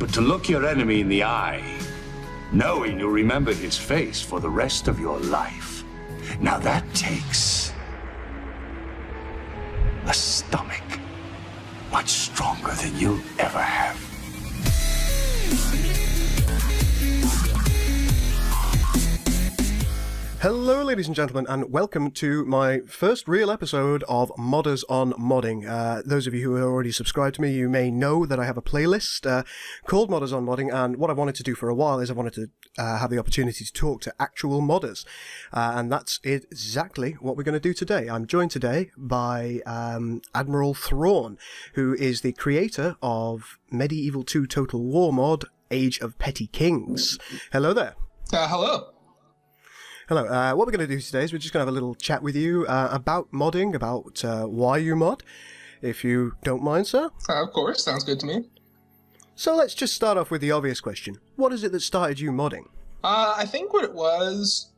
But to look your enemy in the eye, knowing you'll remember his face for the rest of your life, now that takes a stomach much stronger than you'll ever have. Hello ladies and gentlemen, and welcome to my first real episode of Modders on Modding. Those of you who are already subscribed to me, you may know that I have a playlist called Modders on Modding, and what I wanted to do for a while is I wanted to have the opportunity to talk to actual modders, and that's exactly what we're going to do today. I'm joined today by Admiral Thrawn, who is the creator of Medieval 2 Total War mod, Age of Petty Kings. Hello there. Hello. Hello. What we're going to do today is we're just going to have a little chat with you about modding, about why you mod, if you don't mind, sir. Of course. Sounds good to me. So let's just start off with the obvious question. What is it that started you modding? I think what it was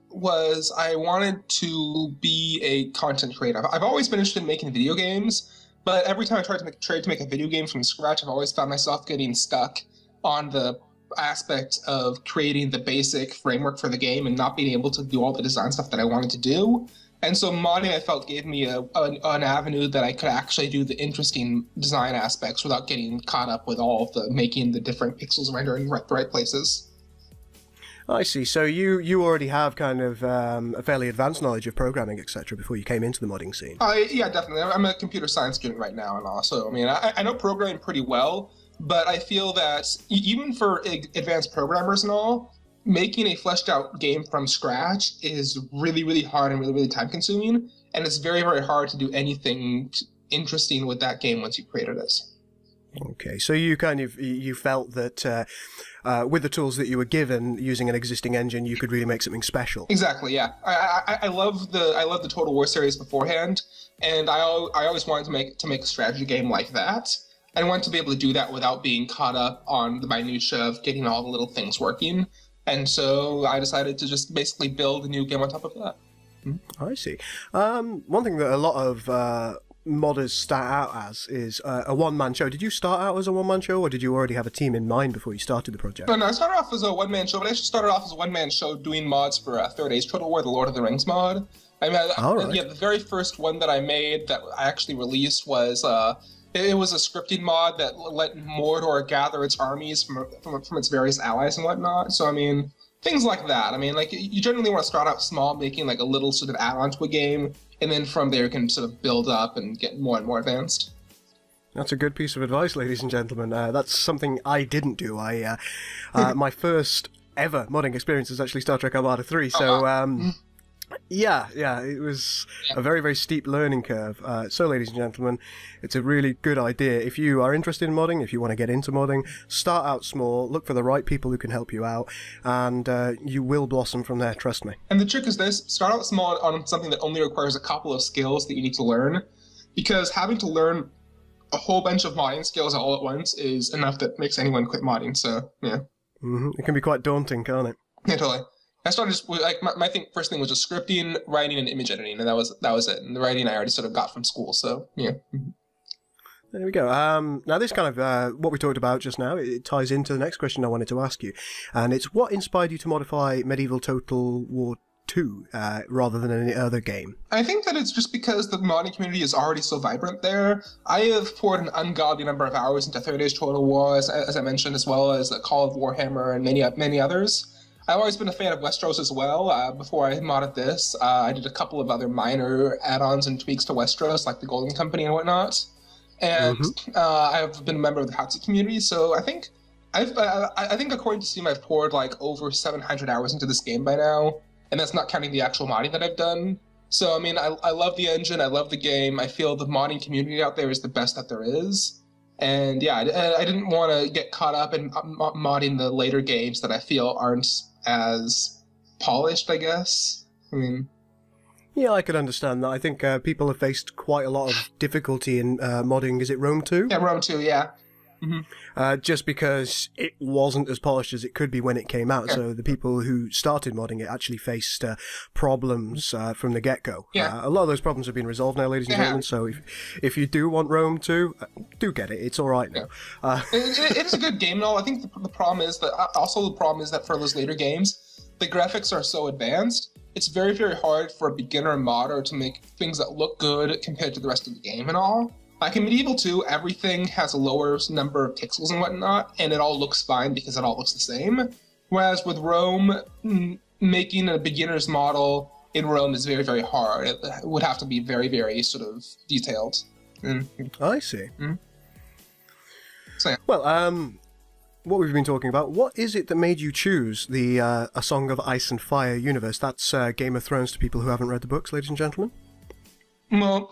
I wanted to be a content creator. I've always been interested in making video games, but every time I tried to make a video game from scratch, I've always found myself getting stuck on the aspect of creating the basic framework for the game and not being able to do all the design stuff that I wanted to do. And so modding, I felt, gave me an avenue that I could actually do the interesting design aspects without getting caught up with all of the making the different pixels render in the right places. I see. So you already have kind of a fairly advanced knowledge of programming, etc., before you came into the modding scene. Yeah, definitely. I'm a computer science student right now, and also, I mean, I know programming pretty well. But I feel that even for advanced programmers and all, making a fleshed out game from scratch is really, really hard and really, really time consuming. And it's very, very hard to do anything interesting with that game once you've created it. Okay, so you felt that with the tools that you were given, using an existing engine, you could really make something special. Exactly, yeah. I love the Total War series beforehand, and I always wanted to make a strategy game like that. I wanted to be able to do that without being caught up on the minutia of getting all the little things working. And so I decided to just basically build a new game on top of that. I see. One thing that a lot of modders start out as is a one-man show. Did you start out as a one-man show, or did you already have a team in mind before you started the project? No, I started off as a one-man show, but I actually started off as a one-man show doing mods for Third Age Total War, the Lord of the Rings mod. I mean, yeah, the very first one that I made that I actually released was... It was a scripting mod that let Mordor gather its armies from its various allies and whatnot. So, I mean, things like that. I mean, like, you generally want to start out small, making like a little sort of add-on to a game, and then from there you can sort of build up and get more and more advanced. That's a good piece of advice, ladies and gentlemen. That's something I didn't do. My first ever modding experience is actually Star Trek Armada 3, so... Yeah, it was a very, very steep learning curve. So, ladies and gentlemen, it's a really good idea. If you are interested in modding, if you want to get into modding, start out small, look for the right people who can help you out, and you will blossom from there, trust me. And the trick is this, start out small on something that only requires a couple of skills that you need to learn, because having to learn a whole bunch of modding skills all at once is enough that makes anyone quit modding, so, yeah. It can be quite daunting, can't it? Yeah, totally. I started just, like, my first thing was just scripting, writing, and image editing, and that was it. And the writing I already sort of got from school, so, yeah. There we go. Now this kind of, what we talked about just now, it ties into the next question I wanted to ask you. And it's what inspired you to modify Medieval Total War 2 rather than any other game? I think that it's just because the modding community is already so vibrant there. I have poured an ungodly number of hours into Third Age Total War, as I mentioned, as well as Call of Warhammer and many others. I've always been a fan of Westeros as well. Before I modded this, I did a couple of other minor add-ons and tweaks to Westeros, like the Golden Company and whatnot. And I've been a member of the Hatsi community, so I think according to Steam, I've poured like over 700 hours into this game by now, and that's not counting the actual modding that I've done. So, I mean, I love the engine, I love the game, I feel the modding community out there is the best that there is. And yeah, I didn't want to get caught up in modding the later games that I feel aren't as polished, I guess. I mean... Yeah, I could understand that. I think people have faced quite a lot of difficulty in modding. Is it Rome 2? Yeah, Rome 2, yeah. Just because it wasn't as polished as it could be when it came out. So the people who started modding it actually faced problems from the get-go. A lot of those problems have been resolved now, ladies and gentlemen. So if you do want Rome 2, do get it. It's all right now. Yeah. It is a good game and all. I think the problem is that for those later games, the graphics are so advanced. It's very, very hard for a beginner modder to make things that look good compared to the rest of the game and all. Like in Medieval 2, everything has a lower number of pixels and whatnot, and it all looks fine because it all looks the same. Whereas with Rome, making a beginner's model in Rome is very, very hard. It would have to be very, very sort of detailed. I see. So, yeah. Well, what we've been talking about, what is it that made you choose the A Song of Ice and Fire universe? That's Game of Thrones to people who haven't read the books, ladies and gentlemen. Well,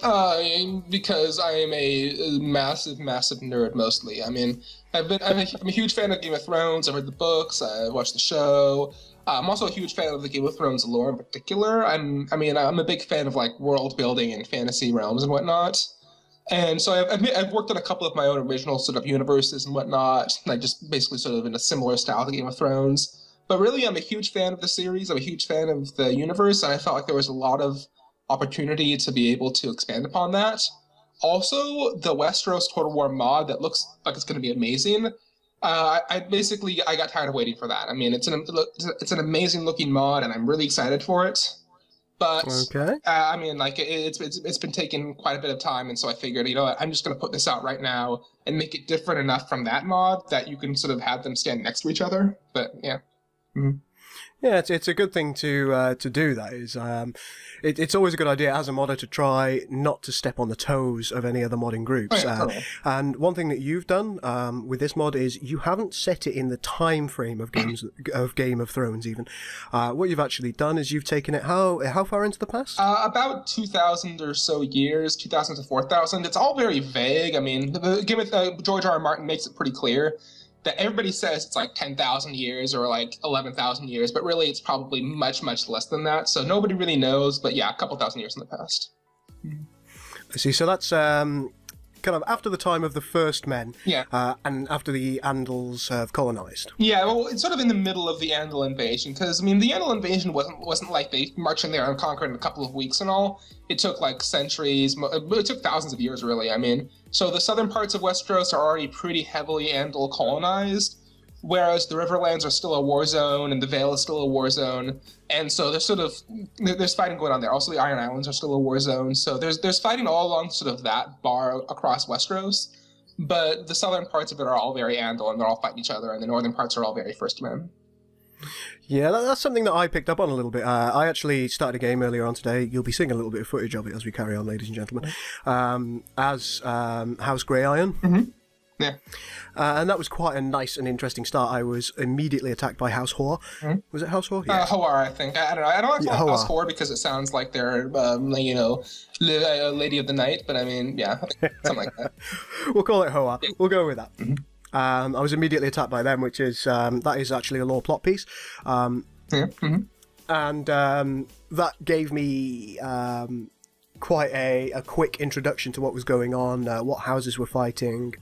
because I am a massive, massive nerd mostly. I mean, I'm a huge fan of Game of Thrones. I've read the books. I watched the show. I'm also a huge fan of the Game of Thrones lore in particular. I'm a big fan of like world building and fantasy realms and whatnot. And so I've worked on a couple of my own original sort of universes and whatnot, like just basically sort of in a similar style to Game of Thrones. But really, I'm a huge fan of the series. I'm a huge fan of the universe, and I felt like there was a lot of opportunity to be able to expand upon that. Also, the Westeros Total War mod that looks like it's going to be amazing. I got tired of waiting for that. I mean, it's an amazing looking mod, and I'm really excited for it. But okay. I mean, like it's been taking quite a bit of time, and so I figured, you know what, I'm just going to put this out right now and make it different enough from that mod that you can sort of have them stand next to each other. But yeah. Mm-hmm. Yeah, it's a good thing to do. That is, it's always a good idea as a modder to try not to step on the toes of any other modding groups. Oh, yeah, totally. And one thing that you've done with this mod is you haven't set it in the time frame of Game of Thrones. Even what you've actually done is you've taken it how far into the past? About 2,000 or so years, 2,000 to 4,000. It's all very vague. I mean, George R.R. Martin makes it pretty clear that everybody says it's like 10,000 years or like 11,000 years, but really it's probably much, much less than that. So nobody really knows, but yeah, a couple thousand years in the past. I see. So that's kind of after the time of the first men, yeah, and after the Andals have colonized. Yeah, well, it's sort of in the middle of the Andal Invasion, because I mean, the Andal Invasion wasn't like they marched in there and conquered in a couple of weeks and all. It took like centuries. It took thousands of years, really. I mean, so the southern parts of Westeros are already pretty heavily Andal colonized, whereas the Riverlands are still a war zone and the Vale is still a war zone. And so there's fighting going on there. Also, the Iron Islands are still a war zone. So there's fighting all along sort of that bar across Westeros. But the southern parts of it are all very Andal, and they're all fighting each other, and the northern parts are all very First Men. Yeah, that's something that I picked up on a little bit. I actually started a game earlier on today. You'll be seeing a little bit of footage of it as we carry on, ladies and gentlemen. As House Grey Iron. Mm-hmm. Yeah. And that was quite a nice and interesting start. I was immediately attacked by House Whore. Mm-hmm. Was it House Whore? Yeah. Hoar, I think. I don't know. I don't like to call House Whore because it sounds like they're, Lady of the Night, but I mean, yeah, something like that. We'll call it Hoa. Yeah. We'll go with that. Mm-hmm. I was immediately attacked by them, which is, that is actually a lore plot piece. Mm-hmm. And that gave me quite a quick introduction to what was going on, what houses were fighting,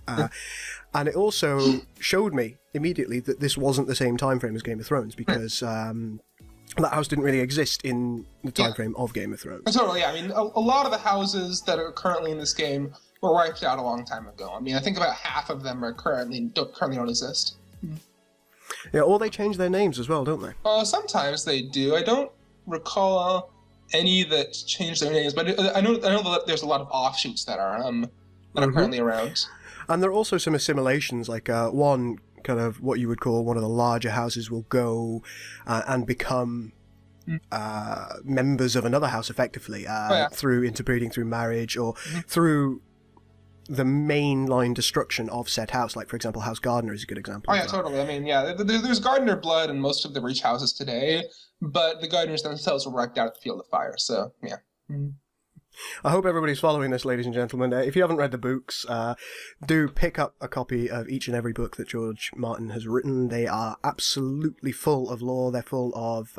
and it also showed me immediately that this wasn't the same time frame as Game of Thrones, because that house didn't really exist in the time frame of Game of Thrones. Totally, yeah. I mean, a lot of the houses that are currently in this game were wiped out a long time ago. I mean, I think about half of them are currently don't exist. Yeah, or they change their names as well, don't they? Sometimes they do. I don't recall any that change their names, but I know that there's a lot of offshoots that are currently around. And there are also some assimilations, like one kind of what you would call one of the larger houses will go and become members of another house effectively through interbreeding, through marriage, or through the mainline destruction of said house. Like, for example, House Gardner is a good example. Oh yeah, totally. I mean, yeah, there's Gardner blood in most of the Reach houses today, but the Gardners themselves were wiped out at the Field of Fire, so yeah. I hope everybody's following this, ladies and gentlemen. If you haven't read the books, do pick up a copy of each and every book that George Martin has written. They are absolutely full of lore. They're full of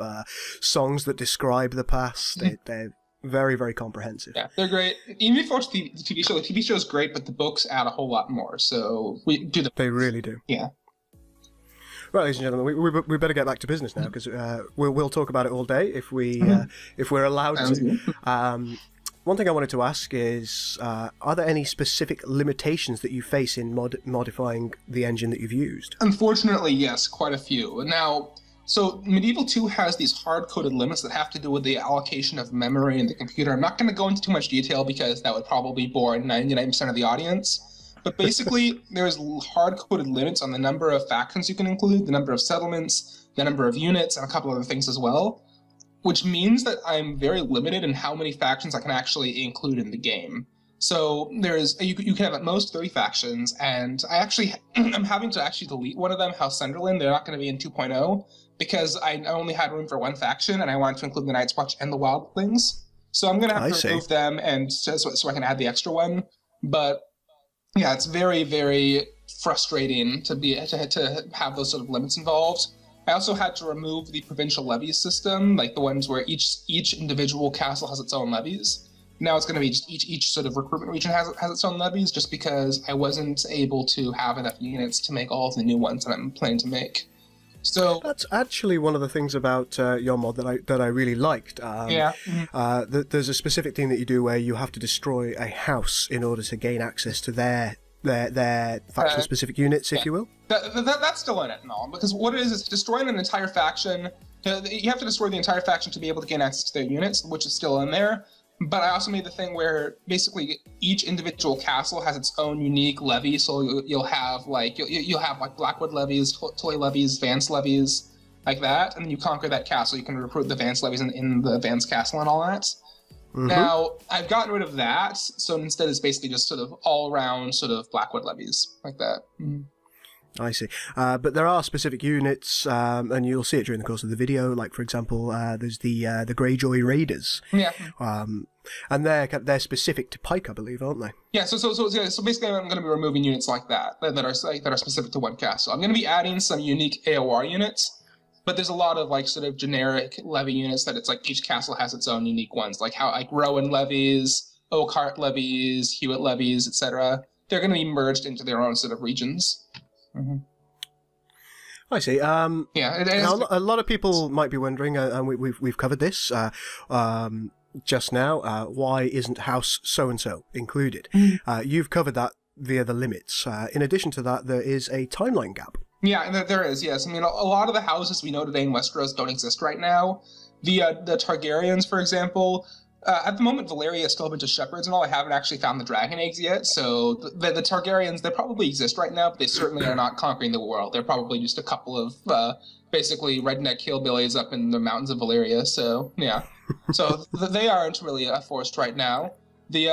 songs that describe the past. They're very, very comprehensive. Yeah, they're great. Even if you watch the TV show, the TV show is great, but the books add a whole lot more. So we do They really do. Yeah. Right, ladies and gentlemen, we better get back to business now, because we'll talk about it all day if we're allowed to. one thing I wanted to ask is, are there any specific limitations that you face in modifying the engine that you've used? Unfortunately, yes, quite a few. Now, so Medieval 2 has these hard-coded limits that have to do with the allocation of memory in the computer. I'm not going to go into too much detail because that would probably bore 99% of the audience. But basically, there's hard-coded limits on the number of factions you can include, the number of settlements, the number of units, and a couple other things as well, which means that I'm very limited in how many factions I can actually include in the game. So you can have at most 30 factions, and I'm having to actually delete one of them, House Sunderland. They're not going to be in 2.0 because I only had room for one faction, and I wanted to include the Night's Watch and the Wildlings. So I'm going to have to remove them, and so I can add the extra one. But yeah, it's very, very frustrating to have those sort of limits involved. I also had to remove the provincial levy system, like the ones where each individual castle has its own levies. Now it's going to be just each sort of recruitment region has its own levies, just because I wasn't able to have enough units to make all of the new ones that I'm planning to make. So that's actually one of the things about your mod that I really liked. There's a specific thing that you do where you have to destroy a house in order to gain access to their faction-specific units, if you will. That's still in it and all, because what it is destroying an entire faction. You have to destroy the entire faction to be able to gain access to their units, which is still in there. But I also made the thing where basically each individual castle has its own unique levy. So you'll have like Blackwood levies, Tully levies, Vance levies, like that. And then you conquer that castle. You can recruit the Vance levies in the Vance castle and all that. Mm-hmm. Now I've gotten rid of that, so instead it's basically just sort of all around sort of Blackwood levies like that. Mm-hmm. I see. But there are specific units, and you'll see it during the course of the video. Like, for example, there's the Greyjoy Raiders. Yeah. And they're specific to Pike, I believe, aren't they? Yeah. So basically, I'm going to be removing units like that are specific to one castle. I'm going to be adding some unique AOR units, but there's a lot of like sort of generic levy units that it's like each castle has its own unique ones, like how like Rowan levies, Oakhart levies, Hewitt levies, etc. They're going to be merged into their own sort of regions. Mm-hmm. I see. Now, a lot of people might be wondering, and we've covered this just now. Why isn't House so and so included? You've covered that via the limits. In addition to that, there is a timeline gap. Yeah, there is. Yes, I mean a lot of the houses we know today in Westeros don't exist right now. The Targaryens, for example. At the moment, Valyria is still a bunch of shepherds and all. I haven't actually found the dragon eggs yet, so the Targaryens, they probably exist right now, but they certainly are not conquering the world. They're probably just a couple of basically redneck hillbillies up in the mountains of Valyria. So yeah, so they aren't really a force right now. The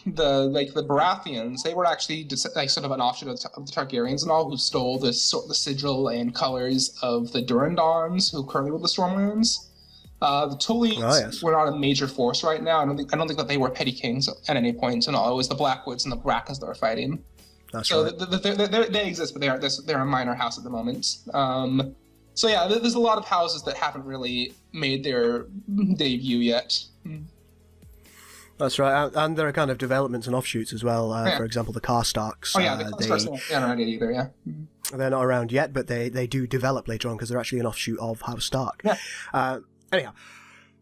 Baratheons, they were actually like sort of an offshoot of the Targaryens and all, who stole the sigil and colors of the Durandons, who currently rule the Stormlands. The Tullys were not a major force right now. I don't think that they were petty kings at any point and all. It was the Blackwoods and the Brackens that were fighting. That's right. They exist, but they're a minor house at the moment. So yeah, there's a lot of houses that haven't really made their debut yet. That's right, and there are kind of developments and offshoots as well. For example, the Karstarks. The Karstarks they're not either. Yeah. They're not around yet, but they do develop later on because they're actually an offshoot of House Stark. Yeah. Anyhow,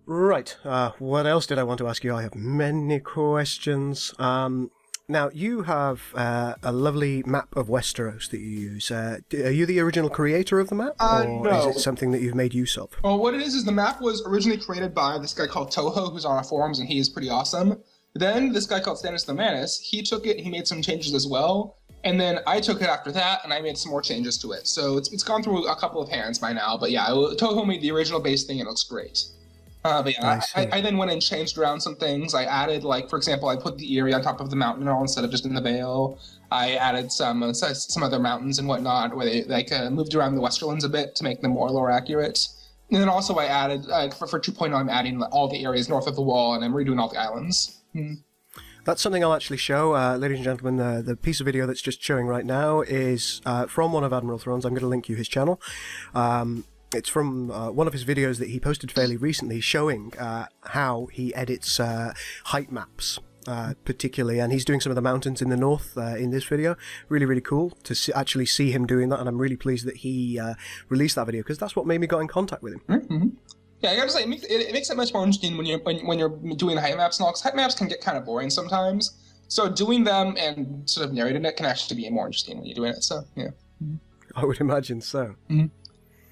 right, what else did I want to ask you? I have many questions. Now, you have a lovely map of Westeros that you use. Are you the original creator of the map? Or no. Is it something that you've made use of? Well, what it is the map was originally created by this guy called Toho, who's on our forums, and he is pretty awesome. Then this guy called Stannis the Manus, he took it, he made some changes as well. And then I took it after that, and I made some more changes to it. So it's gone through a couple of hands by now. But yeah, Toho made the original base thing, and it looks great. But yeah, I then went and changed around some things. I added, like, for example, I put the Eyrie on top of the mountain and all instead of just in the Vale. I added some other mountains and whatnot, where they moved around the Westerlands a bit to make them more lore accurate. And then also I added, for 2.0, I'm adding all the areas north of the wall, and I'm redoing all the islands. That's something I'll actually show, ladies and gentlemen. The piece of video that's just showing right now is from one of Admiral Thrawn's. I'm going to link you his channel. It's from one of his videos that he posted fairly recently, showing how he edits height maps, particularly, and he's doing some of the mountains in the north in this video. Really, really cool to actually see him doing that, and I'm really pleased that he released that video, because that's what made me get in contact with him. Mm-hmm. Yeah, I gotta say, it makes it much more interesting when you're doing height maps and all, because height maps can get kind of boring sometimes. So doing them and sort of narrating it can actually be more interesting when you're doing it. So yeah, I would imagine so.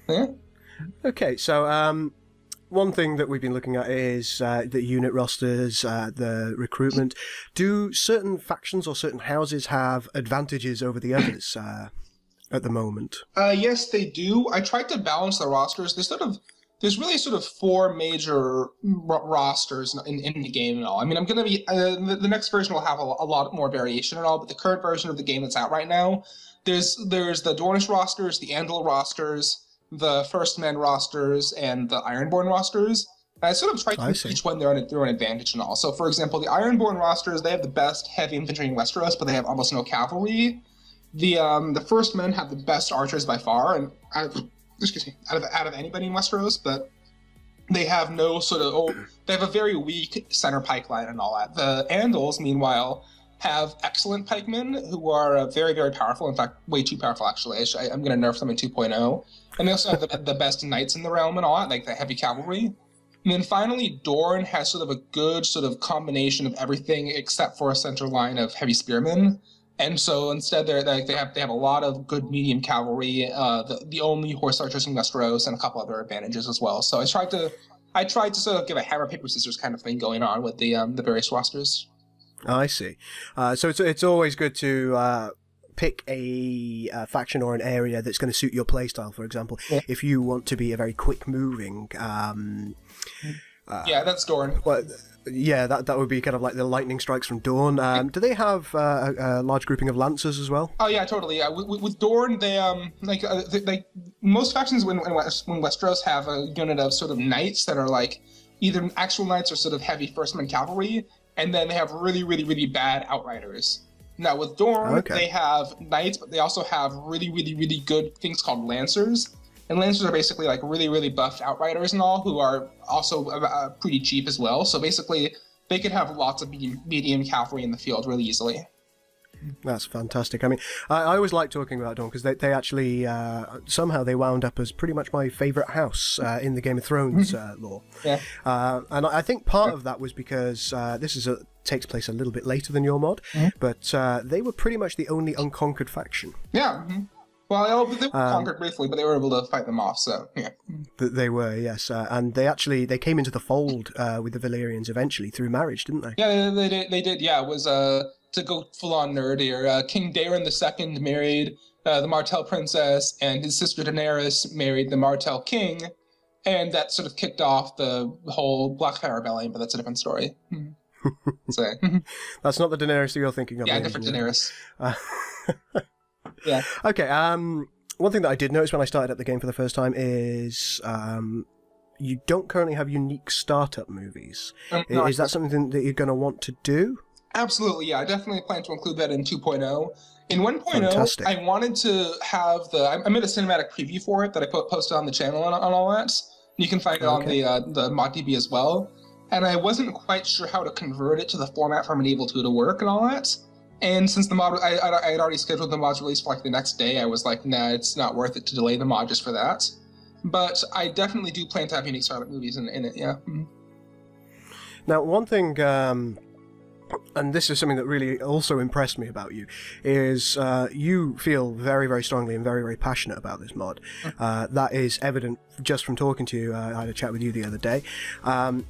Yeah. Okay, so one thing that we've been looking at is the unit rosters, the recruitment. Do certain factions or certain houses have advantages over the others at the moment? Yes, they do. I tried to balance the rosters. There's really sort of four major rosters in the game and all. I mean, I'm going to be the next version will have a lot more variation and all, but the current version of the game that's out right now, there's the Dornish rosters, the Andal rosters, the First Men rosters, and the Ironborn rosters. And I sort of tried to give each one their own advantage and all. So, for example, the Ironborn rosters, they have the best heavy infantry in Westeros, but they have almost no cavalry. The First Men have the best archers by far, and out of anybody in Westeros, but they have no sort of they have a very weak center pike line and all that. The Andals, meanwhile, have excellent pikemen who are very, very powerful. In fact, way too powerful, actually. I'm going to nerf them in 2.0. And they also have the best knights in the realm and all that, like the heavy cavalry. And then finally, Dorne has sort of a good sort of combination of everything except for a center line of heavy spearmen. And so instead, they have a lot of good medium cavalry, the only horse archers in Westeros, and a couple other advantages as well. So I tried to sort of give a hammer paper scissors kind of thing going on with the various rosters. I see. So it's always good to pick a faction or an area that's going to suit your playstyle. For example, if you want to be a very quick moving. Yeah, that's Dorne. Well, yeah, that would be kind of like the lightning strikes from Dorne. Do they have a large grouping of lancers as well? Oh yeah, totally. Yeah, with Dorne, they most factions when Westeros have a unit of sort of knights that are like either actual knights or sort of heavy firstmen cavalry, and then they have really, really, really bad outriders. Now with Dorne, they have knights, but they also have really, really, really good things called lancers. And lancers are basically like really, really buffed outriders and all, who are also pretty cheap as well. So basically, they could have lots of medium cavalry in the field really easily. That's fantastic. I mean, I always like talking about Dorne because they actually, somehow they wound up as pretty much my favourite house in the Game of Thrones lore. Yeah. And I think part of that was because this takes place a little bit later than your mod, but they were pretty much the only unconquered faction. Yeah. Well, they were conquered briefly, but they were able to fight them off, so, yeah. They were, yes. And they came into the fold with the Valyrians eventually through marriage, didn't they? Yeah, they did. Yeah, it was, to go full-on nerd here, King Daeron II married the Martell Princess, and his sister Daenerys married the Martell King, and that sort of kicked off the whole Blackfire Rebellion, but that's a different story. So, that's not the Daenerys that you're thinking of. Yeah, different Daenerys. Yeah. Okay. One thing that I did notice when I started up the game for the first time is you don't currently have unique startup movies. No, is that something that you're going to want to do? Absolutely, yeah. I definitely plan to include that in 2.0. In 1.0, I wanted to have I made a cinematic preview for it that I posted on the channel and all that. You can find it on the Moddb as well. And I wasn't quite sure how to convert it to the format for Medieval 2 to work and all that. And since the mod, I had already scheduled the mod's release for like the next day, I was like, nah, it's not worth it to delay the mod just for that. But I definitely do plan to have unique startup movies in it, yeah. Now, one thing, and this is something that really also impressed me about you, is you feel very, very strongly and very, very passionate about this mod. That is evident just from talking to you. I had a chat with you the other day.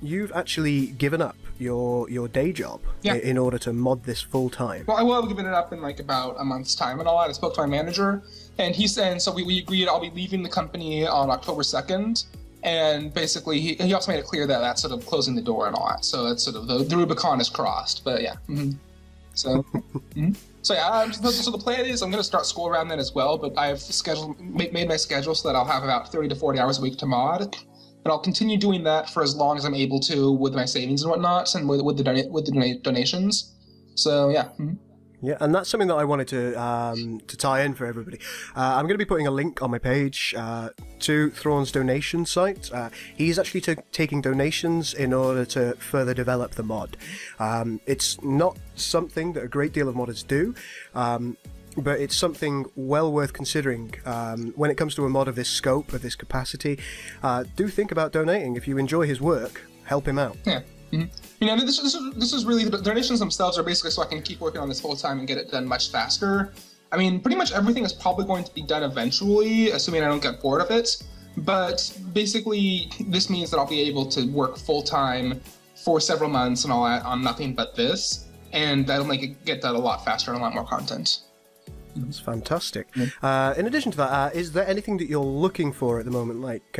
You've actually given up your day job in order to mod this full time. Well, I will have given it up in like about a month's time and all that. I spoke to my manager, and he said, so we agreed I'll be leaving the company on October 2nd. And basically, he also made it clear that that's sort of closing the door and all that. So that's sort of the Rubicon is crossed. But yeah. So, so yeah. So the plan is I'm going to start school around then as well. But I've made my schedule so that I'll have about 30 to 40 hours a week to mod, and I'll continue doing that for as long as I'm able to with my savings and whatnot, and with the donations. So yeah. Yeah, and that's something that I wanted to tie in for everybody. I'm going to be putting a link on my page to Thrawn's donation site. He's actually taking donations in order to further develop the mod. It's not something that a great deal of modders do. but it's something well worth considering. When it comes to a mod of this scope, of this capacity, do think about donating. If you enjoy his work, help him out. Yeah. Mm-hmm. This is really, the donations themselves are basically so I can keep working on this full time and get it done much faster. I mean, pretty much everything is probably going to be done eventually, assuming I don't get bored of it. But basically, this means that I'll be able to work full time for several months and all that on nothing but this, and that'll make it get done a lot faster and a lot more content. That's fantastic. In addition to that, is there anything that you're looking for at the moment? Like,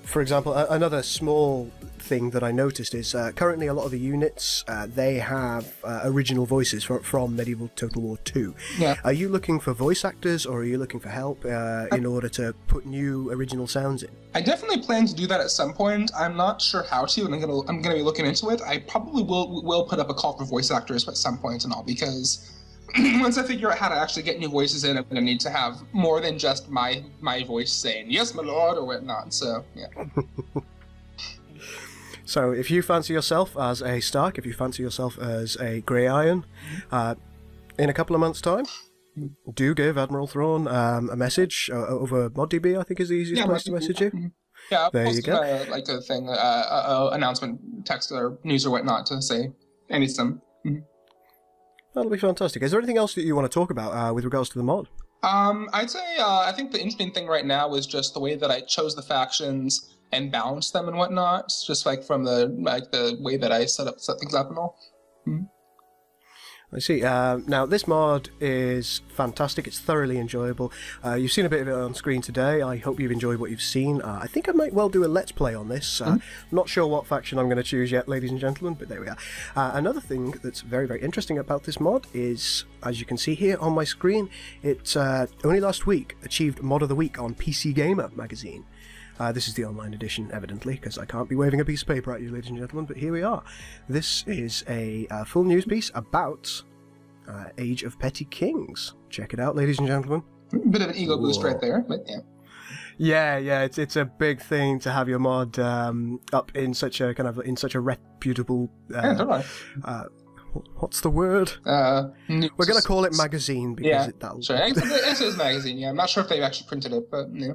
for example, another small thing that I noticed is currently a lot of the units, they have original voices from Medieval Total War 2. Yeah. Are you looking for voice actors, or are you looking for help in order to put new original sounds in? I definitely plan to do that at some point. I'm not sure how to, and I'm gonna be looking into it. I probably will put up a call for voice actors at some point and all, because once I figure out how to actually get new voices in, I'm going to need to have more than just my voice saying, "Yes, my lord," or whatnot, so, yeah. So, if you fancy yourself as a Stark, if you fancy yourself as a Grey Iron, in a couple of months' time, do give Admiral Thrawn a message over Moddb, I think is the easiest place to message you. Yeah, there you go. Like a thing, announcement, text or news or whatnot to say, I need some. That'll be fantastic. Is there anything else that you want to talk about with regards to the mod? I'd say I think the interesting thing right now is just the way that I chose the factions and balanced them and whatnot. Just like from the way that I set things up and all. Mm-hmm. I see. Now, this mod is fantastic. It's thoroughly enjoyable. You've seen a bit of it on screen today. I hope you've enjoyed what you've seen. I think I might well do a Let's Play on this. Not sure what faction I'm going to choose yet, ladies and gentlemen, but there we are. Another thing that's very, very interesting about this mod is, as you can see here on my screen, it only last week achieved Mod of the Week on PC Gamer magazine. This is the online edition, evidently, because I can't be waving a piece of paper at you, ladies and gentlemen, but here we are. This is a full news piece about Age of Petty Kings. Check it out, ladies and gentlemen. Bit of an ego boost right there, but yeah. Yeah, it's a big thing to have your mod up in such a reputable. What's the word? We're gonna call it magazine because that'll. Sure, it says magazine. Yeah, I'm not sure if they've actually printed it, but yeah.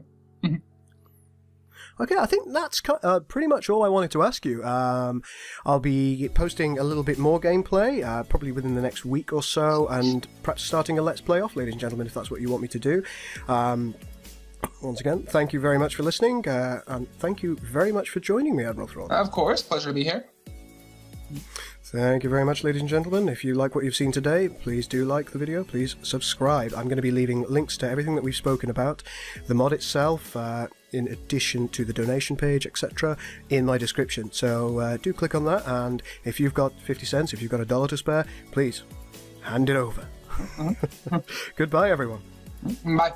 Okay, I think that's pretty much all I wanted to ask you. I'll be posting a little bit more gameplay, probably within the next week or so, and perhaps starting a Let's Play off, ladies and gentlemen, if that's what you want me to do. Once again, thank you very much for listening, and thank you very much for joining me, Admiral Thrawn. Of course, pleasure to be here. Thank you very much, ladies and gentlemen. If you like what you've seen today, please do like the video, please subscribe. I'm going to be leaving links to everything that we've spoken about, the mod itself, in addition to the donation page, etc., in my description. So do click on that, and if you've got 50 cents, if you've got $1 to spare, please hand it over. Goodbye, everyone. Bye.